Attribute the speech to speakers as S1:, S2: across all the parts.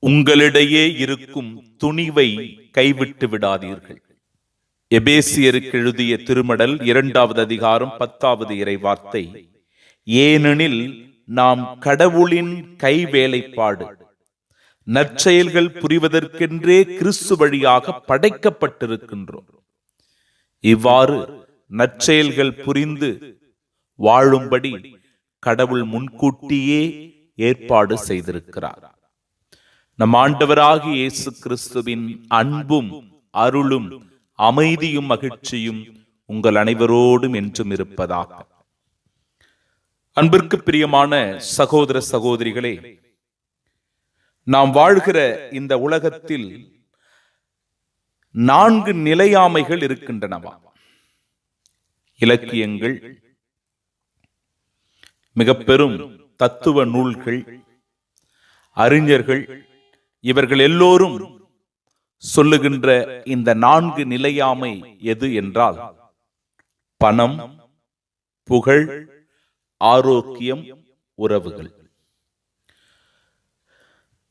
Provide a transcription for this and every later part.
S1: உங்களிடையே இருக்கும் துணிவை கைவிட்டு விடாதீர்கள். எபேசியருக்கு எழுதிய திருமடல் 2வது அதிகாரம் 10வது இறைவார்த்தை. ஏனெனில் நாம் கடவுளின் கைவேலைப்பாடு, நற்செயல்கள் புரிவதற்கென்றே கிறிஸ்து வழியாக படைக்கப்பட்டிருக்கின்றோம். இவ்வாறு நற்செயல்கள் புரிந்து வாழும்படி கடவுள் முன்கூட்டியே ஏற்பாடு செய்திருக்கிறார். நம் ஆண்டவராகிய இயேசு கிறிஸ்துவின் அன்பும் அருளும் அமைதியும் மகிழ்ச்சியும் உங்கள் அனைவரோடும் என்றும் இருப்பதாக. அன்பிற்கு பிரியமான சகோதர சகோதரிகளே, நாம் வாழ்கிற இந்த உலகத்தில் 4 நிலையாமைகள் இருக்கின்றனவா? இலக்கியங்கள், மிக பெரும் தத்துவ நூல்கள், அறிஞர்கள், இவர்கள் எல்லோரும் சொல்லுகின்ற இந்த 4 நிலையாமை எது என்றால் பணம், புகழ், ஆரோக்கியம், உறவுகள்.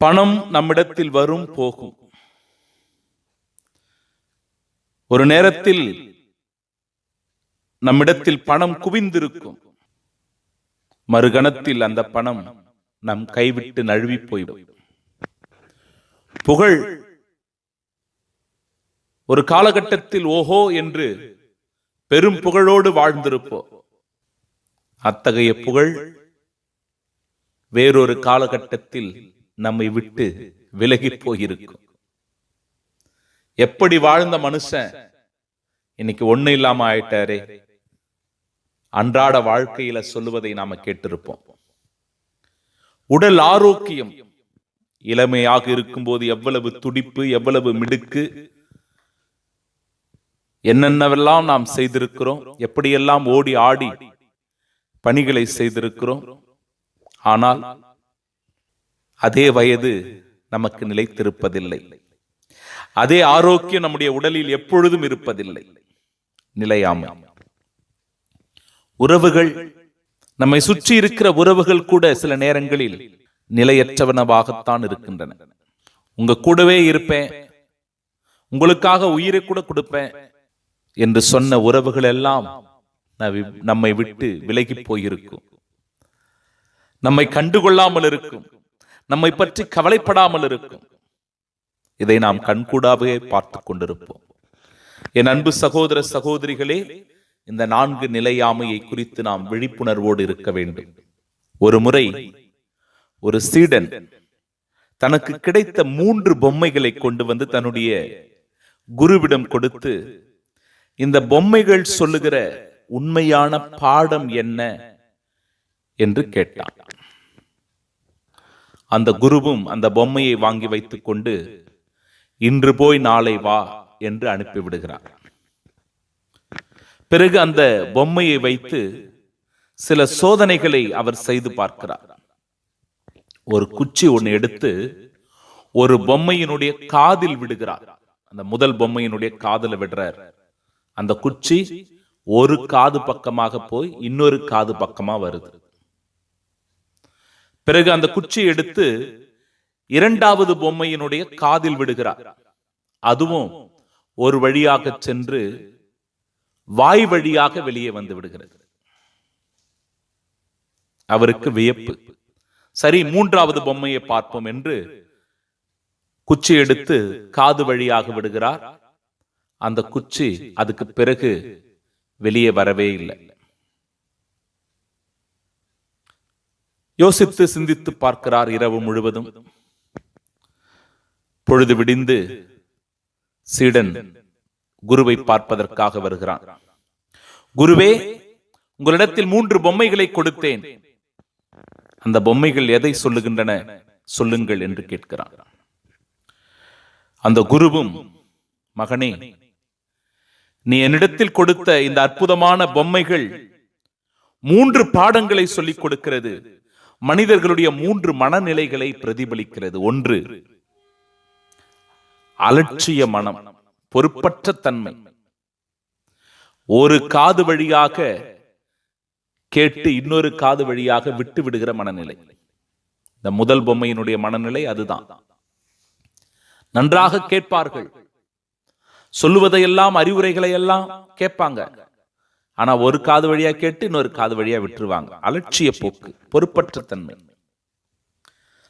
S1: பணம் நம்மிடத்தில் வரும் போகும். ஒரு நேரத்தில் நம்மிடத்தில் பணம் குவிந்திருக்கும், மறுகணத்தில் அந்த பணம் நம் கைவிட்டு நழுவி போய்விடும். புகழ் ஒரு காலகட்டத்தில் ஓஹோ என்று பெரும் புகழோடு வாழ்ந்திருப்போம். அத்தகைய புகழ் வேறொரு காலகட்டத்தில் நம்மை விட்டு விலகி போயிருக்கும். எப்படி வாழ்ந்த மனுஷன் இன்னைக்கு ஒண்ணு இல்லாம ஆயிட்டாரே, அன்றாட வாழ்க்கையில சொல்லுவதை நாம கேட்டிருப்போம். உடல் ஆரோக்கியம், இளமையாக இருக்கும்போது எவ்வளவு துடிப்பு, எவ்வளவு மிடுக்கு, என்னென்னவெல்லாம் நாம் செய்திருக்கிறோம், எப்படியெல்லாம் ஓடி ஆடி பணிகளை செய்திருக்கிறோம். ஆனால் அதே வயது நமக்கு நிலைத்திருப்பதில்லை. அதே ஆரோக்கியம் நம்முடைய உடலில் எப்பொழுதும் இருப்பதில்லை. நிலையாமை. உறவுகள், நம்மை சுற்றி இருக்கிற உறவுகள் கூட சில நேரங்களில் நிலையற்றவனவாகத்தான் இருக்கின்றன. உங்க கூடவே இருப்பேன், உங்களுக்காக உயிரை கூட கொடுப்பேன் என்று சொன்ன உறவுகள் எல்லாம் நம்மை விட்டு விலகி போயிருக்கும். நம்மை கண்டுகொள்ளாமல் இருக்கும், நம்மை பற்றி கவலைப்படாமல் இருக்கும். இதை நாம் கண்கூடாவே பார்த்து கொண்டிருப்போம். என் அன்பு சகோதர சகோதரிகளே, இந்த 4 நிலையாமையை குறித்து நாம் விழிப்புணர்வோடு இருக்க வேண்டும். ஒரு முறை ஒரு சீடன் தனக்கு கிடைத்த 3 பொம்மைகளை கொண்டு வந்து தன்னுடைய குருவிடம் கொடுத்து, இந்த பொம்மைகள் சொல்லுகிற உண்மையான பாடம் என்ன என்று கேட்டான். அந்த குருவும் அந்த பொம்மையை வாங்கி வைத்துக் கொண்டு இன்று போய் நாளை வா என்று அனுப்பிவிடுகிறார். பிறகு அந்த பொம்மையை வைத்து சில சோதனைகளை அவர் செய்து பார்க்கிறார். ஒரு குச்சி ஒன்று எடுத்து ஒரு பொம்மையினுடைய காதில் விடுகிறார். அந்த முதல் பொம்மையினுடைய காதில் விடுறார். அந்த குச்சி ஒரு காது பக்கமாக போய் இன்னொரு காது பக்கமா வருது. பிறகு அந்த குச்சி எடுத்து 2வது பொம்மையினுடைய காதில் விடுகிறார். அதுவும் ஒரு வழியாக சென்று வாய் வழியாக வெளியே வந்து விடுகிறது. அவருக்கு வியப்பு. சரி, 3வது பொம்மையை பார்ப்போம் என்று குச்சி எடுத்து காது வழியாக விடுகிறார். அந்த குச்சி அதுக்கு பிறகு வெளியே வரவே இல்லை. யோசித்து சிந்தித்து பார்க்கிறார். இரவு முழுவதும். பொழுது விடிந்து சீடன் குருவை பார்ப்பதற்காக வருகிறான். குருவே, உங்களிடத்தில் 3 பொம்மைகளை கொடுத்தேன். அந்த பொம்மைகள் எதை சொல்லுகின்றன, சொல்லுங்கள் என்று கேட்கிறான். அந்த குருவும், மகனே, நீ என்னிடத்தில் கொடுத்த இந்த அற்புதமான பொம்மைகள் 3 பாடங்களை சொல்லிக் கொடுக்கிறது. மனிதர்களுடைய 3 மனநிலைகளை பிரதிபலிக்கிறது. 1, அலட்சிய மனம், பொறுப்பற்ற தன்மை. ஒரு காது வழியாக கேட்டு இன்னொரு காது வழியாக விட்டு விடுகிற மனநிலை. இந்த முதல் பொம்மையினுடைய மனநிலை அதுதான். நன்றாக கேட்பார்கள், சொல்லுவதையெல்லாம் அறிவுரைகளை எல்லாம் கேட்பாங்க. ஆனா ஒரு காது வழியா கேட்டு இன்னொரு காது வழியா விட்டுருவாங்க. அலட்சிய போக்கு, பொறுப்பற்ற தன்மை.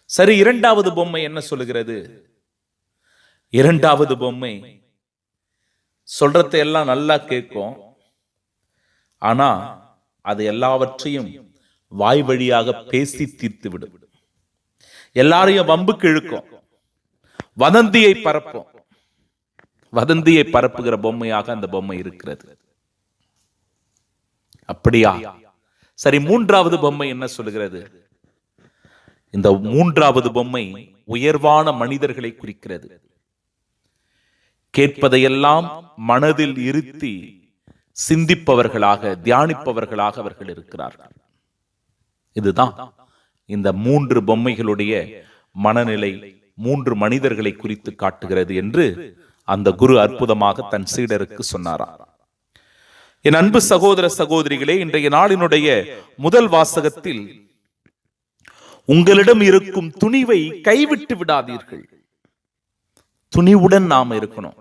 S1: சரி, இரண்டாவது பொம்மை என்ன சொல்லுகிறது? இரண்டாவது பொம்மை சொல்றதை எல்லாம் நல்லா கேட்கும், ஆனா அது எல்லாவற்றையும் வாய் வழியாக பேசி தீர்த்து விடும். எல்லாரையும் வம்புக்கு இழுக்கும், வதந்தியை பரப்பும். வதந்தியை பரப்புகிற பொம்மையாக அந்த பொம்மை இருக்கிறது. அப்படியா? சரி, மூன்றாவது பொம்மை என்ன சொல்லுகிறது? இந்த மூன்றாவது பொம்மை உயர்வான மனிதர்களை குறிக்கிறது. கேட்பதையெல்லாம் மனதில் இருத்தி சிந்திப்பவர்களாக, தியானிப்பவர்களாக அவர்கள் இருக்கிறார்கள். இதுதான் இந்த மூன்று பொம்மைகளுடைய மனநிலை, மூன்று மனிதர்களை குறித்து காட்டுகிறது என்று அந்த குரு அற்புதமாக தன் சீடருக்கு சொன்னாராம். என் அன்பு சகோதர சகோதரிகளே, இன்றைய நாளினுடைய முதல் வாசகத்தில் உங்களிடம் இருக்கும் துணிவை கைவிட்டு விடாதீர்கள். துணிவுடன் நாம் இருக்கணும்.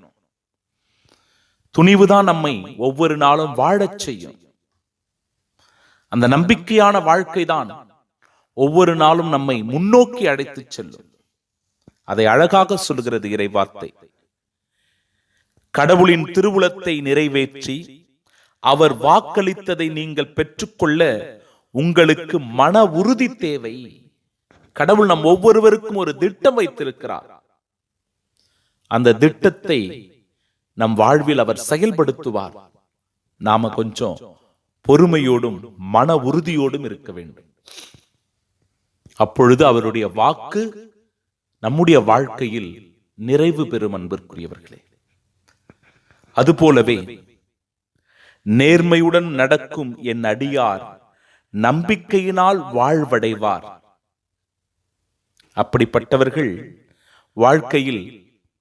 S1: துணிவுதான் நம்மை ஒவ்வொரு நாளும் வாழச் செய்யும். அந்த நம்பிக்கையான வாழ்க்கை தான் ஒவ்வொரு நாளும் நம்மை முன்னோக்கி அழைத்து செல்லும். அதை அழகாக சொல்கிறது இறைவார்த்தை. கடவுளின் திருவுளத்தை நிறைவேற்றி அவர் வாக்களித்ததை நீங்கள் பெற்றுக்கொள்ள உங்களுக்கு மன உறுதி தேவை. கடவுள் நம் ஒவ்வொருவருக்கும் ஒரு திட்டம் வைத்திருக்கிறார். அந்த திட்டத்தை நம் வாழ்வில் அவர் செயல்படுத்துவார். நாம கொஞ்சம் பொறுமையோடும் மன உறுதியோடும் இருக்க வேண்டும். அப்பொழுது அவருடைய வாக்கு நம்முடைய வாழ்க்கையில் நிறைவு பெறும். அன்பிற்குரியவர்களே, அதுபோலவே நேர்மையுடன் நடக்கும் என் அடியார் நம்பிக்கையினால் வாழ்வடைவார். அப்படிப்பட்டவர்கள் வாழ்க்கையில்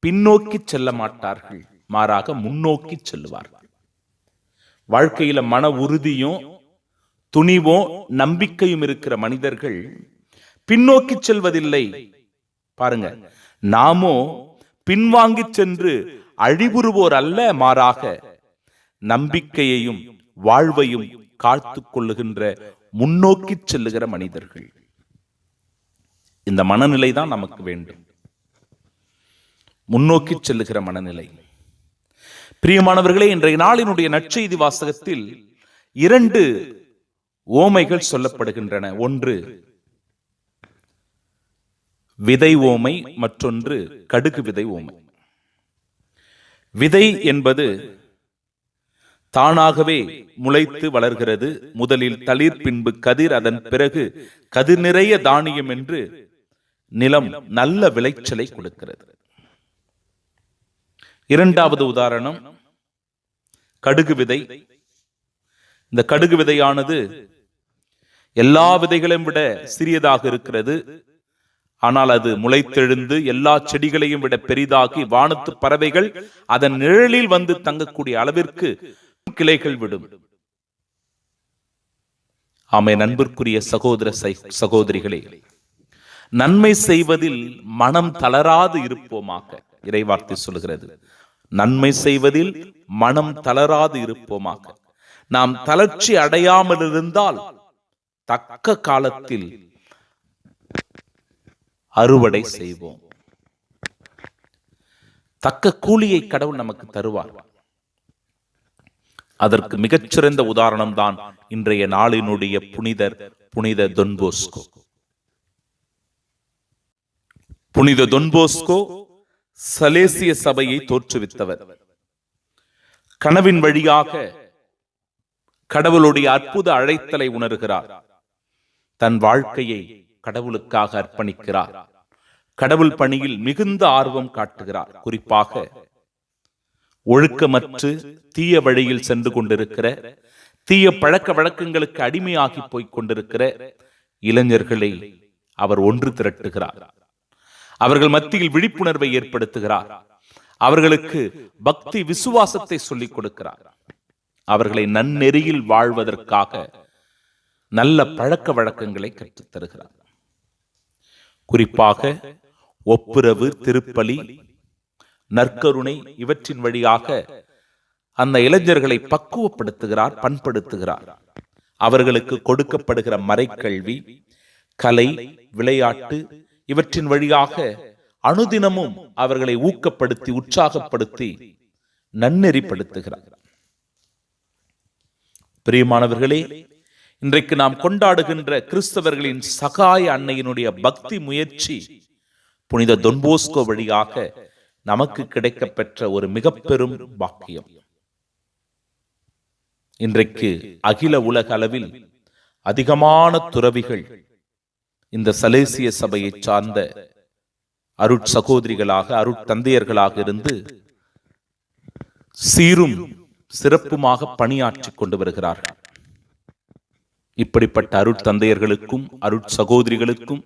S1: பின்னோக்கி செல்ல மாட்டார்கள், மாறாக முன்னோக்கி செல்லுவார்கள். வாழ்க்கையில மன உறுதியும் துணிவும் நம்பிக்கையும் இருக்கிற மனிதர்கள் பின்னோக்கி செல்வதில்லை. பாருங்க, நாமோ பின்வாங்கி சென்று அழிவுறுவோர் அல்ல, மாறாக நம்பிக்கையையும் வாழ்வையும் காத்துக் கொள்ளுகின்ற முன்னோக்கி செல்லுகிற மனிதர்கள். இந்த மனநிலை தான் நமக்கு வேண்டும், முன்னோக்கி செல்லுகிற மனநிலை. பிரியமானவர்களே, இன்றைய நாளினுடைய நற்செய்தி வாசகத்தில் 2 ஓமைகள் சொல்லப்படுகின்றன. ஒன்று விதை ஓமை, மற்றொன்று கடுகு விதை ஓமை. விதை என்பது தானாகவே முளைத்து வளர்கிறது. முதலில் தளிர், பின்பு கதிர், அதன் பிறகு கதிர் நிறைய தானியம் என்று நிலம் நல்ல விளைச்சலை கொடுக்கிறது. இரண்டாவது உதாரணம் கடுகு விதை. இந்த கடுகு விதையானது எல்லா விதைகளையும் விட சிறியதாக இருக்கிறது. ஆனால் அது முளைத்தெழுந்து எல்லா செடிகளையும் விட பெரிதாகி வானத்து பறவைகள் அதன் நிழலில் வந்து தங்கக்கூடிய அளவிற்கு கிளைகள் விடும். ஆமே, நண்பிற்குரிய சகோதர சகோதரிகளே, நன்மை செய்வதில் மனம் தளராது இருப்போமாக. இறைவார்த்தை சொல்கிறது, நன்மை செய்வதில் மனம் தளராது இருப்போமாக. நாம் தளர்ச்சி அடையாமல் இருந்தால் தக்க காலத்தில் அறுவடை செய்வோம். தக்க கூலியை கடவுள் நமக்கு தருவார். அதற்கு மிகச்சிறந்த உதாரணம் தான் இன்றைய நாளினுடைய புனித தொன் போஸ்கோ. புனித தொன் போஸ்கோ சலேசிய சபையை தோற்றுவித்தவர். கனவின் வழியாக கடவுளுடைய அற்புத அழைத்தலை உணர்கிறார். தன் வாழ்க்கையை கடவுளுக்காக அர்ப்பணிக்கிறார். கடவுள் பணியில் மிகுந்த ஆர்வம் காட்டுகிறார். குறிப்பாக ஒழுக்கமற்று தீய வழியில் சென்று கொண்டிருக்கிற, தீய பழக்க வழக்கங்களுக்கு அடிமையாகி போய்க் கொண்டிருக்கிற இளைஞர்களை அவர் ஒன்று திரட்டுகிறார். அவர்கள் மத்தியில் விழிப்புணர்வை ஏற்படுத்துகிறார். அவர்களுக்கு பக்தி விசுவாசத்தை சொல்லிக் கொடுக்கிறார். அவர்களை நன்னெறியில் வாழ்வதற்காக நல்ல பழக்க வழக்கங்களை கற்றுத் தருகிறார். குறிப்பாக ஒப்புரவு, திருப்பலி, நற்கருணை இவற்றின் வழியாக அந்த இளைஞர்களை பக்குவப்படுத்துகிறார், பண்படுத்துகிறார். அவர்களுக்கு கொடுக்கப்படுகிற மறைக்கல்வி, கலை, விளையாட்டு இவற்றின் வழியாக அனுதினமும் அவர்களை ஊக்கப்படுத்தி உற்சாகப்படுத்தி நன்னெறிப்படுத்துகிறார். பிரியமானவர்களே, இன்றைக்கு நாம் கொண்டாடுகின்ற கிறிஸ்தவர்களின் சகாய அன்னையினுடைய பக்தி முயற்சி புனித தொன் போஸ்கோ வழியாக நமக்கு கிடைக்கப்பெற்ற ஒரு மிக பெரும் பாக்கியம். இன்றைக்கு அகில உலக அளவில் அதிகமான துறவிகள் இந்த சலேசிய சபையை சார்ந்த அருட்சகோதரிகளாக, அருட்தந்தையர்களாக இருந்து சீரும் சிறப்புமாக பணியாற்றி கொண்டு வருகிறார்கள். இப்படிப்பட்ட அருட்தந்தையர்களுக்கும் அருட்சகோதரிகளுக்கும்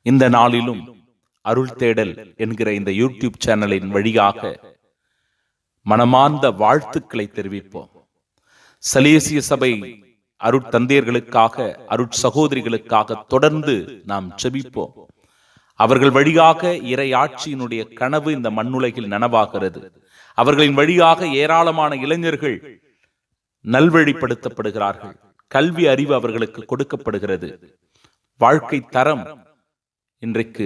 S1: இந்த நாளிலும் அருள் தேடல் என்கிற இந்த யூடியூப் சேனலின் வழியாக மனமார்ந்த வாழ்த்துக்களை தெரிவிப்போம். சலேசிய சபை அருட்தந்தையர்களுக்காக, அருட்சகோதரிகளுக்காக தொடர்ந்து நாம் ஜெபிப்போம். அவர்கள் வழியாக இறையாட்சியினுடைய கனவு இந்த மண்ணுலகில் நனவாகிறது. அவர்களின் வழியாக ஏராளமான இளைஞர்கள் நல்வழிப்படுத்தப்படுகிறார்கள். கல்வி அறிவு அவர்களுக்கு கொடுக்கப்படுகிறது. வாழ்க்கை தரம் இன்றைக்கு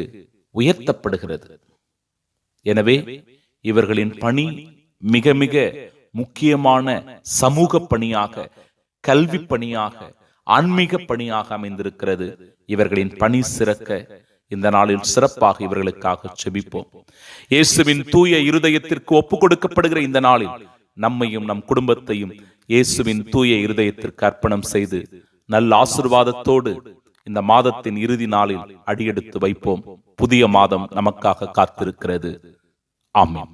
S1: உயர்த்தப்படுகிறது. எனவே இவர்களின் பணி மிக மிக முக்கியமான சமூக பணியாக, கல்வி பணியாக, ஆன்மீக பணியாக அமைந்திருக்கிறது. இவர்களின் பணி சிறக்க இந்த நாளில் சிறப்பாக இவர்களுக்காக ஜெபிப்போம். இயேசுவின் தூய இருதயத்திற்கு ஒப்பு கொடுக்கப்படுகிற இந்த நாளில் நம்மையும் நம் குடும்பத்தையும் இயேசுவின் தூய இருதயத்திற்கு அர்ப்பணம் செய்து நல்ல ஆசீர்வாதத்தோடு இந்த மாதத்தின் இறுதி நாளில் அடியெடுத்து வைப்போம். புதிய மாதம் நமக்காக காத்திருக்கிறது. ஆமென்.